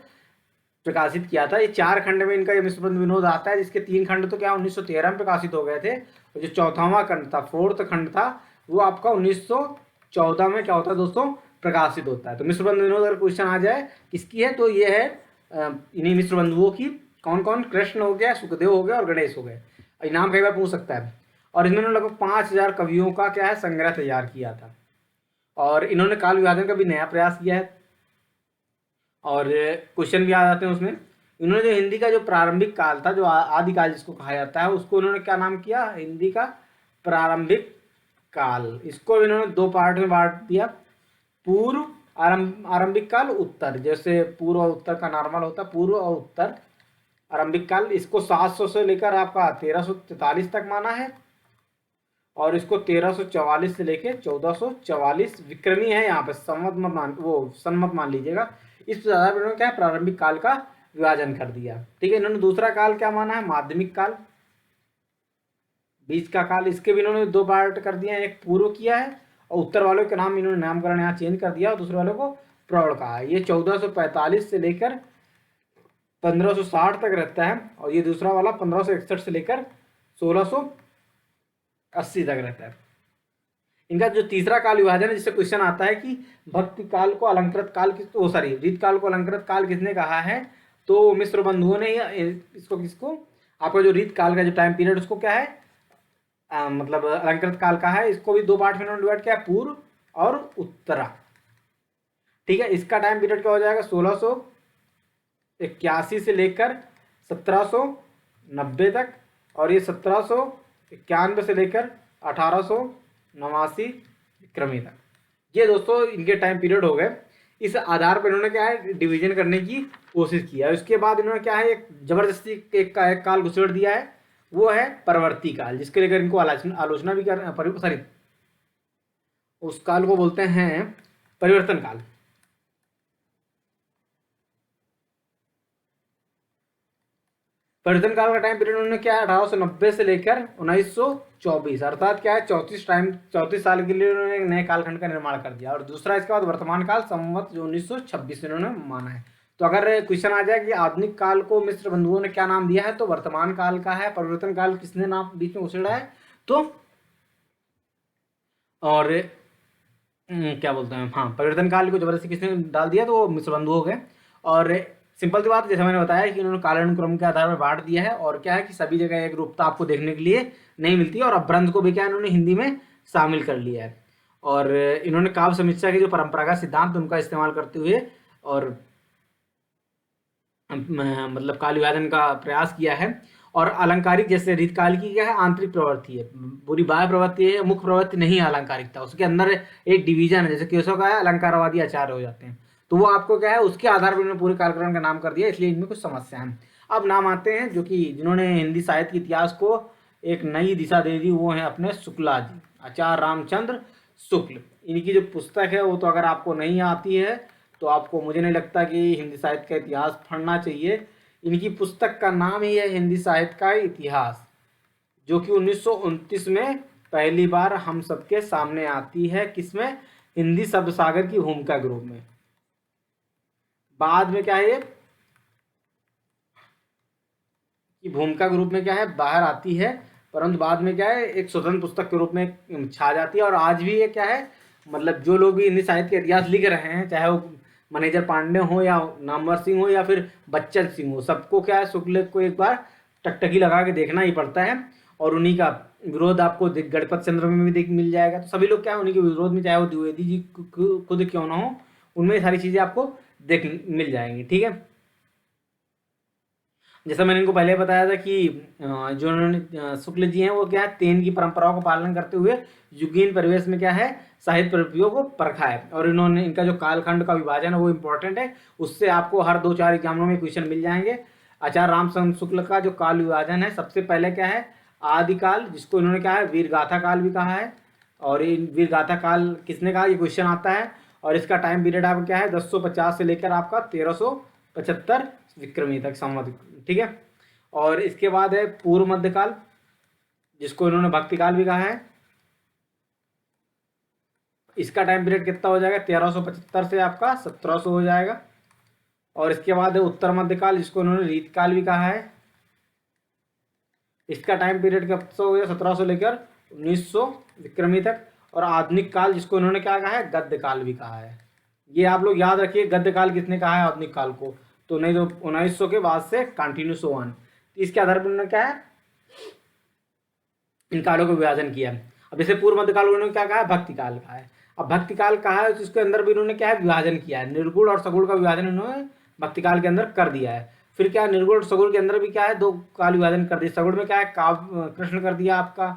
S1: प्रकाशित किया था। ये 4 खंड में इनका ये मिश्र बंधु विनोद आता है, जिसके 3 खंड तो क्या 1913 में प्रकाशित हो गए थे, और जो 4वां खंड था, 4th खंड था, वो आपका 1914 में क्या होता है दोस्तों, प्रकाशित होता है। तो मिश्र बंधु विनोद अगर क्वेश्चन आ जाए किसकी है, तो ये है इन्हीं मिश्र बंधुओं की। कौन कौन, कृष्ण हो गया, सुखदेव हो गया और गणेश हो गए। इनाम कई बार पूछ सकता है। और इन्होंने लगभग 5000 कवियों का क्या है संग्रह तैयार किया था, और इन्होंने काल विभाजन का भी नया प्रयास किया है, और क्वेश्चन भी आ जाते हैं उसमें। इन्होंने जो हिंदी का जो प्रारंभिक काल था, जो आदिकाल जिसको कहा जाता है, उसको इन्होंने क्या नाम किया, हिंदी का प्रारंभिक काल। इसको इन्होंने 2 पार्ट में बांट दिया, पूर्व आरंभिक काल, उत्तर। जैसे पूर्व और उत्तर का नॉर्मल होता है, पूर्व और उत्तर आरंभिक काल। इसको 700 से लेकर आपका 1343 तक माना है, और इसको 1344 से लेकर 1444 विक्रमी है, यहाँ पे सन्मत मान लीजिएगा। इस आधार पर इन्होंने क्या है प्रारंभिक काल का विभाजन कर दिया। ठीक है, इन्होंने दूसरा काल क्या माना है, माध्यमिक काल, बीच का काल। इसके भी इन्होंने 2 पार्ट कर दिए हैं, एक पूर्व किया है, और उत्तर वालों के नाम इन्होंने नामकरण यहाँ चेंज कर दिया, और दूसरे वालों को प्रौढ़ कहा है। ये 1445 से लेकर 1560 तक रहता है, और ये दूसरा वाला 1561 से लेकर 1680 तक रहता है। इनका जो तीसरा काल विभाजन है, जिससे क्वेश्चन आता है कि भक्ति काल को अलंकृत काल रीत काल को अलंकृत काल किसने कहा है, तो मिश्र बंधुओं ने इसको किसको, आपका जो रीत काल का जो टाइम पीरियड उसको क्या है मतलब अलंकृत काल का है। इसको भी 2 पार्ट में इन्होंने डिवाइड किया, पूर्व और उत्तरा। ठीक है, इसका टाइम पीरियड क्या हो जाएगा, 1681 से लेकर 1790 तक, और ये 1791 से लेकर 1889 विक्रमी तक। ये दोस्तों इनके टाइम पीरियड हो गए। इस आधार पर इन्होंने क्या है डिवीजन करने की कोशिश किया। उसके बाद इन्होंने क्या है एक जबरदस्ती एक काल घुसेड़ दिया है, वो है परवर्ती काल, जिसके लेकर इनको आलोचना भी कर उस काल को बोलते हैं परिवर्तन काल। परिवर्तन काल का टाइम पीरियड उन्होंने क्या है 1890 से लेकर 1924, अर्थात क्या है 34 साल के लिए उन्होंने नए कालखंड का निर्माण कर दिया। और दूसरा इसके बाद वर्तमान काल संवत जो 1926 में उन्होंने माना है। तो अगर क्वेश्चन आ जाए कि आधुनिक काल को मिश्र बंधुओं ने क्या नाम दिया है, तो वर्तमान काल का है। परिवर्तन काल किसने नाम बीच में उछेड़ा है, तो और क्या बोलते हैं, हाँ परिवर्तन काल को जबरदस्ती किसने डाल दिया, तो वो मिश्र बंधु हो गए। और सिंपल सी बात, जैसे मैंने बताया कि उन्होंने कालानुक्रम के आधार पर बांट दिया है, और क्या है कि सभी जगह एक रूपता आपको देखने के लिए नहीं मिलती, और अपभ्रंश को भी क्या इन्होंने हिंदी में शामिल कर लिया है। और इन्होंने काव्य समीक्षा के जो परंपरागत सिद्धांत उनका इस्तेमाल करते हुए और मतलब काल विभाजन का प्रयास किया है। और अलंकारिक जैसे रीत काल की क्या है, आंतरिक प्रवृत्ति है, पूरी बाह्य प्रवृत्ति है, मुख्य प्रवृत्ति नहीं है अलंकारिकता, उसके अंदर एक डिवीजन है। जैसे केशव का है अलंकारवादी आचार्य हो जाते हैं, तो वो आपको क्या है उसके आधार पर उन्होंने पूरे कालक्रम का नाम कर दिया, इसलिए इनमें कुछ समस्या है। अब नाम आते हैं जो कि जिन्होंने हिंदी साहित्य के इतिहास को एक नई दिशा दे दी, वो है अपने शुक्ला जी, आचार्य रामचंद्र शुक्ल। इनकी जो पुस्तक है वो तो अगर आपको नहीं आती है तो आपको, मुझे नहीं लगता कि हिंदी साहित्य का इतिहास पढ़ना चाहिए। इनकी पुस्तक का नाम ही है हिंदी साहित्य का इतिहास, जो कि 1929 में पहली बार हम सबके सामने आती है। किसमें? हिंदी शब्द सागर की भूमिका के रूप में। बाद में क्या है ये की भूमिका के रूप में क्या है बाहर आती है, परंतु बाद में क्या है एक स्वतंत्र पुस्तक के रूप में छा जाती है। और आज भी ये क्या है, मतलब जो लोग भी हिंदी साहित्य के इतिहास लिख रहे हैं, चाहे वो मैनेजर पांडे हो या नामवर सिंह हो या फिर बच्चन सिंह हो, सबको क्या है शुक्ल को एक बार टकटकी लगा के देखना ही पड़ता है। और उन्हीं का विरोध आपको गणपत चंद्र में भी मिल जाएगा। तो सभी लोग क्या है उन्हीं के विरोध में, चाहे वो द्विवेदी जी खुद क्यों ना हो, उनमें सारी चीज़ें आपको देख मिल जाएंगी। ठीक है, जैसा मैंने इनको पहले बताया था कि जो उन्होंने शुक्ल जी हैं वो क्या है तेन की परंपराओं का पालन करते हुए युगीन परिवेश में क्या है साहित्य प्रवृत्तियों को परखा है। और इन्होंने इनका जो कालखंड का विभाजन है वो इम्पोर्टेंट है, उससे आपको हर 2-4 एग्जामों में क्वेश्चन मिल जाएंगे। आचार्य रामचंद्र शुक्ल का जो काल विभाजन है, सबसे पहले क्या है आदिकाल, जिसको इन्होंने क्या है वीर गाथा काल भी कहा है। और ये वीर गाथा काल किसने कहा, ये क्वेश्चन आता है। और इसका टाइम पीरियड आपका क्या है 1050 से लेकर आपका 1375 विक्रमी तक संवत। ठीक है, और इसके बाद है पूर्व मध्यकाल, जिसको इन्होंने भक्ति काल भी कहा है। इसका टाइम पीरियड कितना हो जाएगा 1375 से आपका 1700 हो जाएगा। और इसके बाद है उत्तर मध्यकाल, जिसको इन्होंने रीत काल भी कहा है। इसका टाइम पीरियड कब से हो गया 1700 लेकर 1900 विक्रमी तक। और आधुनिक काल, जिसको इन्होंने क्या कहा है गद्य काल भी कहा है। ये आप लोग याद रखिए, गद्य काल किसने कहा है आधुनिक काल को, तो नहीं तो 1900 के बाद से कंटिन्यूस वन। इसके आधार पर उन्होंने क्या है इन कालों को विभाजन किया। अब जैसे पूर्व मध्यकाल उन्होंने क्या कहा है भक्ति काल कहा है। अब भक्ति काल कहा है जिसके अंदर भी इन्होंने क्या है विभाजन किया है, निर्गुण और सगुण का विभाजन इन्होंने भक्ति काल के अंदर कर दिया है। फिर क्या निर्गुण और सगुण के अंदर भी क्या है 2 काल विभाजन कर दिया। सगुण में क्या है काव्य कृष्ण कर दिया, आपका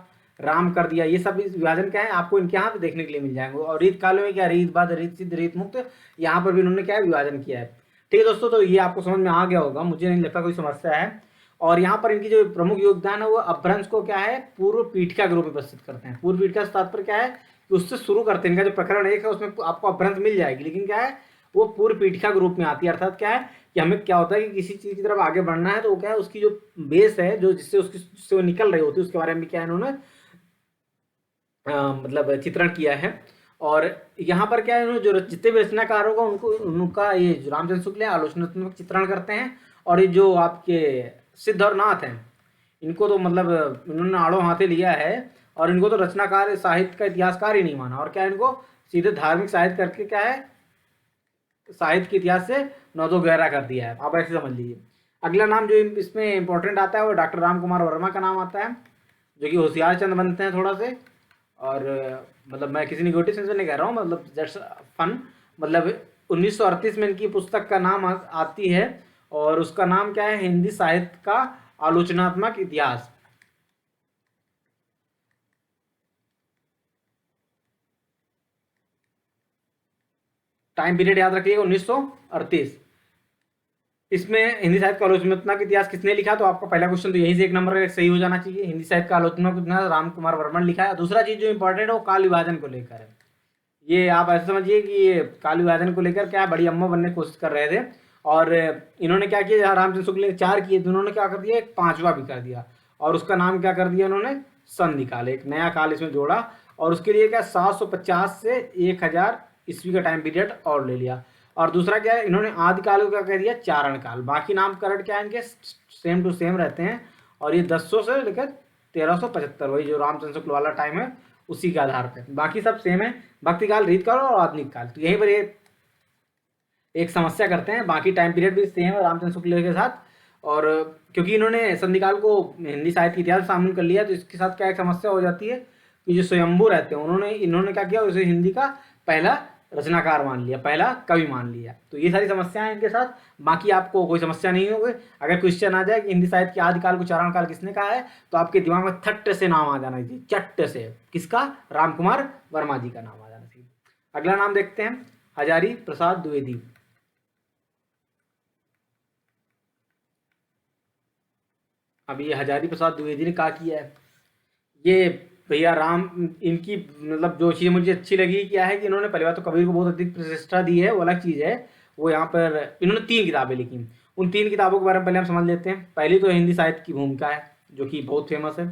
S1: राम कर दिया। ये सब विभाजन क्या है आपको इनके यहाँ पे देखने के लिए मिल जाएंगे। और रीत काल में क्या रीत बाध रीत सिद्ध रीत मुक्त, यहाँ पर भी इन्होंने क्या है विभाजन किया है। ठीक है दोस्तों, तो ये आपको समझ में आ गया होगा, मुझे नहीं लगता कोई समस्या है। और यहाँ पर इनकी जो प्रमुख योगदान है वो अपभ्रंश को क्या है पूर्व पीठिका के रूप में प्रस्तुत करते हैं। पूर्व पीठिका से तात्पर्य क्या है कि उससे शुरू करते हैं। इनका जो प्रकरण 1 है उसमें आपको अपभ्रंश मिल जाएगी, लेकिन क्या है वो पूर्व पीठिका के रूप में आती है। अर्थात क्या है कि हमें क्या होता है कि किसी चीज़ की तरफ आगे बढ़ना है तो वो क्या है उसकी जो बेस है जो जिससे वो निकल रही होती है उसके बारे में क्या है इन्होंने मतलब चित्रण किया है। और यहाँ पर क्या है जो जितने भी रचनाकारों का उनका ये जो रामचंद्र शुक्ल आलोचनात्मक चित्रण करते हैं। और ये जो आपके सिद्ध और नाथ हैं इनको तो मतलब इन्होंने आड़ों हाथे लिया है, और इनको तो रचनाकार साहित्य का इतिहासकार ही नहीं माना, और क्या इनको सीधे धार्मिक साहित्य करके क्या है साहित्य के इतिहास से नौदो गहरा कर दिया है। आप ऐसे समझ लीजिए। अगला नाम जो इसमें इंपॉर्टेंट आता है वो डॉक्टर राम कुमार वर्मा का नाम आता है, जो कि होशियार चंद बनते हैं थोड़ा से। और मतलब मैं किसी निगेटिव सेंस में नहीं कह रहा हूँ, मतलब जस्ट फन। मतलब 1938 में इनकी पुस्तक का नाम आती है, और उसका नाम क्या है हिंदी साहित्य का आलोचनात्मक इतिहास। टाइम पीरियड याद रखिएगा 1938। इसमें हिंदी साहित्य का आलोचनात्मक इतिहास किसने लिखा, तो आपका पहला क्वेश्चन तो यहीं से 1 नंबर सही हो जाना चाहिए। हिंदी साहित्य का आलोचनात्मक इतिहास राम कुमार वर्मा ने लिखा है। दूसरा चीज जो इंपॉर्टेंट है वो काल विभाजन को लेकर है। ये आप ऐसे समझिए कि ये काल विभाजन को लेकर क्या बड़ी अम्मा बनने की कोशिश कर रहे थे। और इन्होंने क्या किया, जहाँ रामचंद्र शुक्ल ने 4 किए तो उन्होंने क्या कर दिया एक 5वां भी कर दिया, और उसका नाम क्या कर दिया उन्होंने संधि काल, एक नया काल इसमें जोड़ा। और उसके लिए क्या 750 से 1000 ईस्वी का टाइम पीरियड और ले लिया। और दूसरा क्या है इन्होंने आदिकाल को क्या कह दिया चारण काल। बाकी नामकरण क्या है इनके सेम टू सेम रहते हैं, और ये 1000 से लेकर 1375 वही जो रामचंद्र शुक्ल वाला टाइम है उसी के आधार पर, बाकी सब सेम है, भक्ति काल, रीत काल और आधुनिक काल। तो यहीं पर ये एक समस्या करते हैं, बाकी टाइम पीरियड भी सेम है रामचंद्र शुक्ल के साथ। और क्योंकि इन्होंने संधि काल को हिंदी साहित्य के इतिहास में शामिल कर लिया तो इसके साथ क्या एक समस्या हो जाती है कि जो स्वयंभू रहते हैं इन्होंने क्या किया, उसे हिंदी का पहला रचनाकार मान लिया, पहला कवि मान लिया। तो ये सारी समस्याएं इनके साथ, बाकी आपको कोई समस्या नहीं होगी। अगर क्वेश्चन आ जाए कि हिंदी साहित्य के आदिकाल को चारण काल किसने कहा है, तो आपके दिमाग में थट्ट से नाम आ जाना चाहिए, चट्ट से, किसका, रामकुमार वर्मा जी का नाम आ जाना चाहिए। अगला नाम देखते हैं, हजारी प्रसाद द्विवेदी। अब ये हजारी प्रसाद द्विवेदी ने क्या किया है, ये भैया राम, इनकी मतलब जो चीज़ मुझे अच्छी लगी क्या है कि इन्होंने पहली बात तो कबीर को बहुत अधिक प्रतिष्ठा दी है, वो अलग चीज़ है। वो यहाँ पर इन्होंने 3 किताबें लिखी। उन 3 किताबों के बारे में पहले हम समझ लेते हैं। पहली तो हिंदी साहित्य की भूमिका है, जो कि बहुत फेमस है।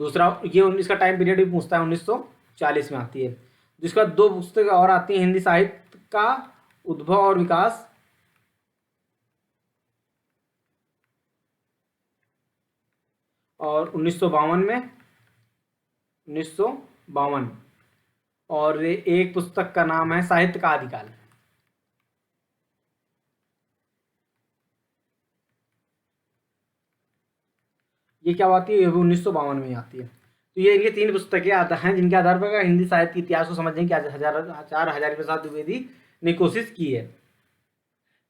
S1: दूसरा, ये इसका टाइम पीरियड भी पूछता है, 1940 में आती है। जिसके बाद 2 पुस्तकें और आती हैं, हिंदी साहित्य का उद्भव और विकास, और 1952 में, 1952। और एक पुस्तक का नाम है साहित्य का आदिकाल। ये क्या आती है, ये भी 1952 में आती है। तो ये इनकी 3 पुस्तकें आता हैं, जिनके आधार पर हिंदी साहित्य के इतिहास को समझने की हजारी प्रसाद द्विवेदी ने कोशिश की है।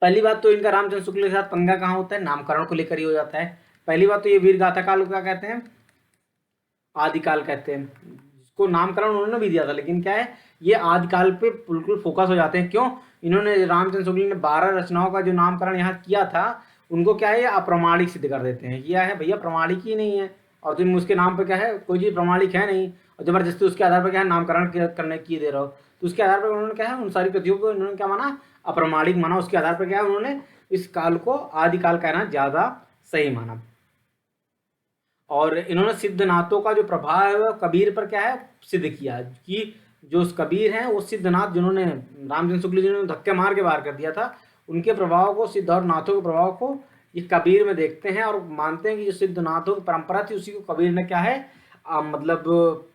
S1: पहली बात तो इनका रामचंद्र शुक्ल के साथ पंगा कहाँ होता है, नामकरण को लेकर ही हो जाता है। पहली बात तो ये वीर गाथा काल को क्या कहते हैं, आदिकाल कहते हैं, जिसको नामकरण उन्होंने भी दिया था। लेकिन क्या है, ये आदिकाल पे बिल्कुल फोकस हो जाते हैं। क्यों, इन्होंने रामचंद्र शुक्ल ने 12 रचनाओं का जो नामकरण यहाँ किया था, उनको क्या है, ये अप्रमाणिक सिद्ध कर देते हैं। क्या है भैया, प्रमाणिक ही नहीं है, और तुम उसके नाम पर क्या है, कोई चीज़ प्रमाणिक है नहीं, और जबरदस्ती उसके आधार पर क्या है नामकरण करने की दे रहे हो। तो उसके आधार पर उन्होंने क्या है, उन सारी कृतियों को उन्होंने क्या माना, अप्रमाणिक माना। उसके आधार पर क्या है, उन्होंने इस काल को आदिकाल कहना ज़्यादा सही माना। और इन्होंने सिद्धनाथों का जो प्रभाव है वो कबीर पर क्या है, सिद्ध किया कि जो कबीर हैं वो सिद्धनाथ, जिन्होंने रामचंद्र शुक्ल जी ने धक्के मार के बाहर कर दिया था, उनके प्रभाव को, सिद्ध और नाथों के प्रभाव को ये कबीर में देखते हैं, और मानते हैं कि जो सिद्धनाथों की परंपरा थी उसी को कबीर ने क्या है, मतलब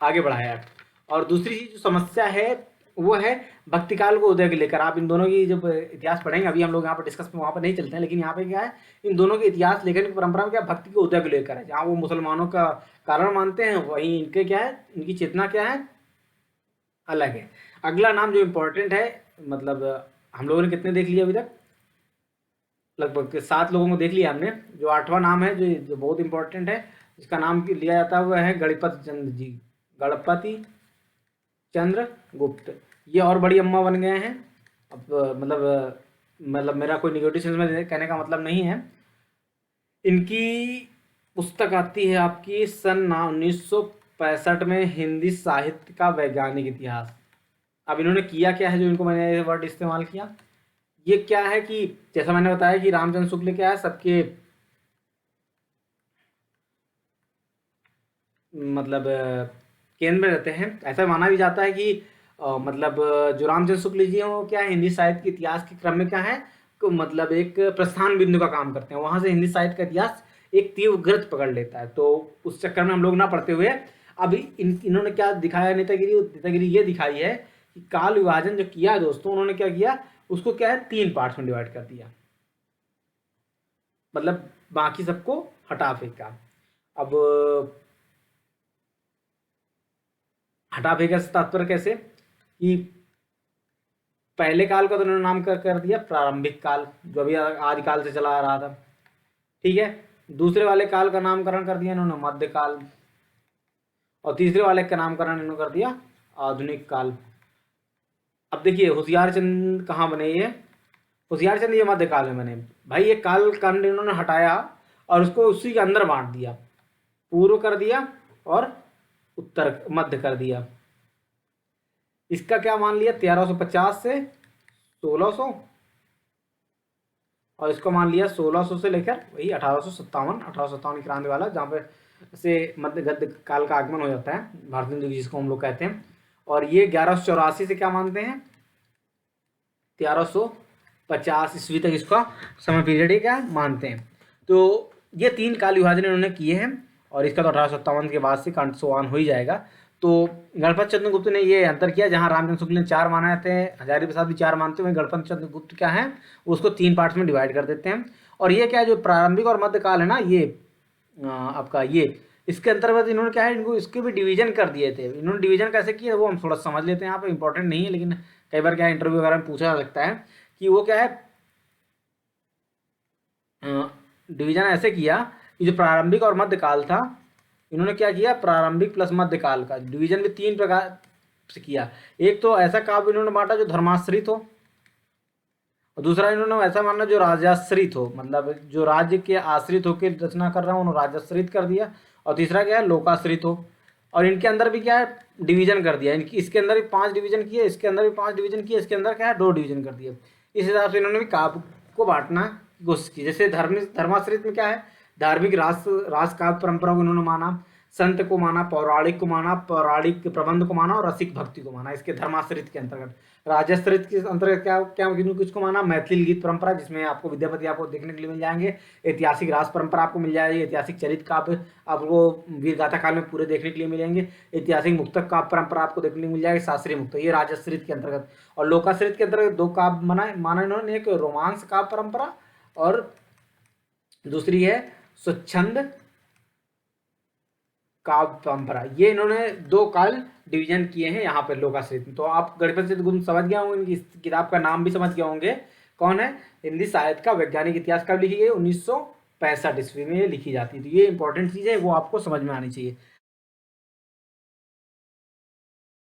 S1: आगे बढ़ाया। और दूसरी चीज जो समस्या है वो है भक्ति काल को उदय के लेकर। आप इन दोनों की जब इतिहास पढ़ेंगे, अभी हम लोग यहाँ पर डिस्कस में वहाँ पर नहीं चलते हैं, लेकिन यहाँ पे क्या है, इन दोनों के इतिहास लेखन की परंपरा में क्या भक्ति के उदय को लेकर है। जहाँ वो मुसलमानों का कारण मानते हैं, वहीं इनके क्या है, इनकी चेतना क्या है, अलग है। अगला नाम जो इम्पोर्टेंट है, मतलब हम लोगों ने कितने देख लिया अभी तक, लगभग 7 लोगों को देख लिया हमने। जो 8वां नाम है, जो बहुत इंपॉर्टेंट है, जिसका नाम लिया जाता है, वह है गणपति चंद्र जी, गणपति चंद्र गुप्त। ये और बड़ी अम्मा बन गए हैं। अब मतलब मेरा कोई निगेटिव सेंस में कहने का मतलब नहीं है। इनकी पुस्तक आती है आपकी सन 1965 में, हिंदी साहित्य का वैज्ञानिक इतिहास। अब इन्होंने किया क्या है, जो इनको मैंने वर्ड इस्तेमाल किया, ये क्या है कि जैसा मैंने बताया कि रामचंद्र शुक्ल क्या है, सबके मतलब केंद्र में रहते हैं। ऐसा माना भी जाता है कि मतलब जो रामचंद्र शुक्ल जी हैं वो क्या है, हिंदी साहित्य के इतिहास के क्रम में क्या है, मतलब एक प्रस्थान बिंदु का काम करते हैं। वहां से हिंदी साहित्य का इतिहास एक तीव्र गति पकड़ लेता है। तो उस चक्कर में हम लोग ना पढ़ते हुए अभी इन्होंने क्या दिखाया, नेतागिरी ये दिखाई है कि काल विभाजन जो किया दोस्तों, उन्होंने क्या किया, उसको क्या है 3 पार्ट्स में डिवाइड कर दिया, मतलब बाकी सबको हटा फेंका। अब हटा फेंका से तात्पर्य कैसे, कि पहले काल का तो उन्होंने नाम कर दिया प्रारंभिक काल, जो अभी आदिकाल से चला आ रहा था, ठीक है। दूसरे वाले काल का नामकरण कर दिया इन्होंने मध्यकाल, और तीसरे वाले का नामकरण इन्होंने कर दिया आधुनिक काल। अब देखिए होशियारचंद कहाँ बने, ये होशियारचंद ये मध्यकाल में बने। भाई ये काल खंड इन्होंने हटाया और उसको उसी के अंदर बांट दिया, पूर्व कर दिया और उत्तर मध्य कर दिया। इसका क्या मान लिया, 1350 से 1600, और इसको मान लिया 1600 से लेकर वही 1857 की क्रांति वाला, जहाँ पे से मध्य गद्य काल का आगमन हो जाता है, भारतीय युग जिसको हम लोग कहते हैं। और ये 1184 से क्या मानते हैं, 1350 ईस्वी तक इसका समय पीरियड ही क्या मानते हैं। तो ये 3 काल विभाजन इन्होंने किए हैं, और इसका तो 1857 के बाद से कांटसोवान हो ही जाएगा। तो गणपत चंद्र गुप्त ने ये अंतर किया, जहाँ रामचंद्र शुक्ल ने 4 माना जाते हैं, हजारी प्रसाद भी 4 मानते हुए, गणपत चंद्र गुप्त क्या है उसको 3 पार्ट्स में डिवाइड कर देते हैं। और ये क्या है, जो प्रारंभिक और मध्यकाल है ना, ये आपका ये इसके अंतर्गत इन्होंने क्या है, इनको इसके भी डिवीजन कर दिए थे। इन्होंने डिवीजन कैसे किया वो हम थोड़ा समझ लेते हैं, यहाँ पे इंपॉर्टेंट नहीं है, लेकिन कई बार क्या है इंटरव्यू वगैरह में पूछा जा सकता है कि वो क्या है, डिवीजन ऐसे किया कि जो प्रारंभिक और मध्यकाल था, इन्होंने क्या किया, प्रारंभिक प्लस मध्यकाल का डिवीजन भी 3 प्रकार से किया। एक तो ऐसा काव्य इन्होंने बांटा जो धर्माश्रित हो, और दूसरा इन्होंने ऐसा माना जो राजाश्रित हो, मतलब जो राज्य के आश्रित होकर रचना कर रहा हूँ उन्होंने राजाश्रित कर दिया, और तीसरा क्या है, लोकाश्रित हो। और इनके अंदर भी क्या है, डिवीजन कर दिया, इनकी इसके अंदर भी 5 डिवीजन किए, इसके अंदर भी 5 डिवीजन किए, इसके अंदर क्या है 2 डिवीजन कर दिए। इस हिसाब से इन्होंने भी काव्य को बांटना की कोशिश की। जैसे धर्माश्रित में क्या है, धार्मिक रास काव्य परंपरा को इन्होंने माना, संत को माना, पौराणिक को माना, पौराणिक प्रबंध को माना, और रसिक भक्ति को माना, इसके धर्माश्रित के अंतर्गत। राजश्रित के अंतर्गत क्या क्या किसको माना, मैथिली गीत परंपरा, जिसमें आपको विद्यापति आपको देखने के लिए मिल जाएंगे, ऐतिहासिक रास परंपरा आपको मिल जाएगी, ऐतिहासिक चरित काव्य आपको वीर गाथा काल में पूरे देखने के लिए मिलेंगे, ऐतिहासिक मुक्तक काव्य परंपरा आपको देखने के लिए मिल जाएगी, शास्त्रीय मुक्तक, ये राजश्रित के अंतर्गत। और लोकाश्रित के अंतर्गत 2 काव्य माना इन्होंने, एक रोमांस काव्य परंपरा और दूसरी है स्वच्छंद काव्य परंपरा। ये इन्होंने 2 काल डिवीजन किए हैं यहाँ पे लोकाश्रित में। तो आप गणपत सिद्ध गुप्त समझ गया होंगे, इनकी किताब का नाम भी समझ गए होंगे, कौन है, हिंदी साहित्य का वैज्ञानिक इतिहास कब लिखी गई, 1965 ईस्वी में ये लिखी जाती है। तो ये इंपॉर्टेंट चीज़ है, वो आपको समझ में आनी चाहिए।